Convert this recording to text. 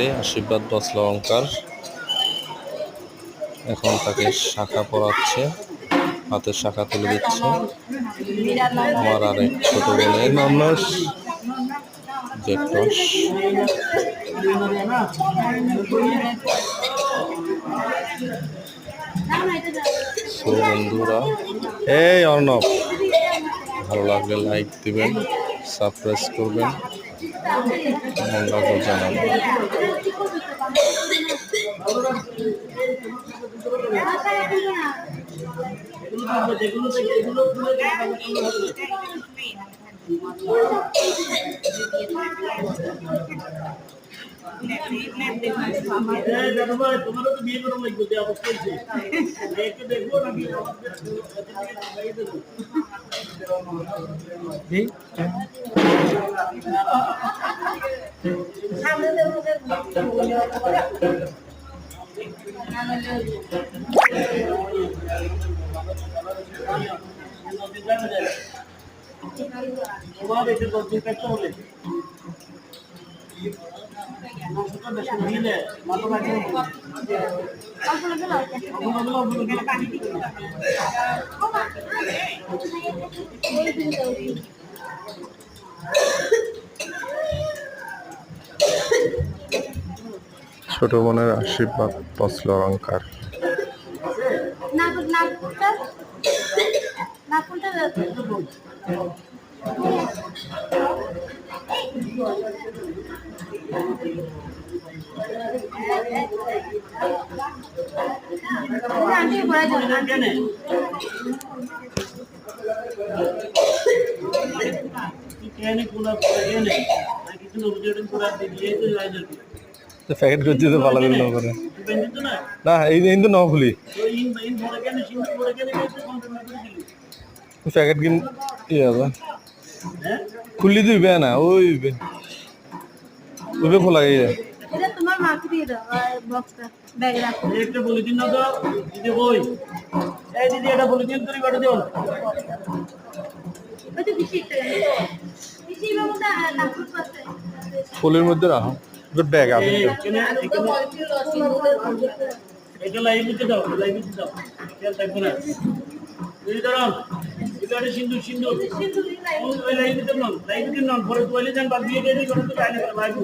হাতে আশীর্বাদ বস্ত্র অলঙ্কার। এখন তাকে শাখা পরাচ্ছে, হাতের শাখা তুলে দিচ্ছে। আমার আরেক ছোট বোনের নন্নস জেঠস। বন্ধুরা, এই অর্ণব, ভালো লাগলে লাইক দিবেন, সাবস্ক্রাইব করবেন, মন লাগলে জানাবেন। তোমারও তো বিয়ে করা লাগবে, যে অবস্থা একটু দেখবো নাকি তোমার এটা দর্শন কাটতে হবে ছোট বোনের আশীর্বাদ বস্ত্র অলঙ্কার। প্যাকেট করতে তো ভালো করে করে না, এই কিন্তু ন খুলি প্যাকেট কিন খুললি দিবে না, ওই ওইবে খোলা গিয়ে তোমার মাকে দিয়ে দাও বক্সটা ব্যাগে রাখো। একটা বলে দিন না তো দিদি, কই এই দিদি এটা বলে দিন তুই বাড়ি দিও। ওই তো বেশি একটা বেশি বাবুটা নাকুর পাশে ফুলের মধ্যে রাখো, ব্যাগ আছে। এটা লাইভ দিতে দাও, লাইভ দিতে দাও, খেয়াল থাকবে না। তুই দাঁড়ান, এটা সিন্ধু সিন্ধু ওই লাইভ দিতে নন, লাইভ দিতে নন, পরে তোলে যান বা বিয়ে দিয়ে করে তো লাইভ লাইভ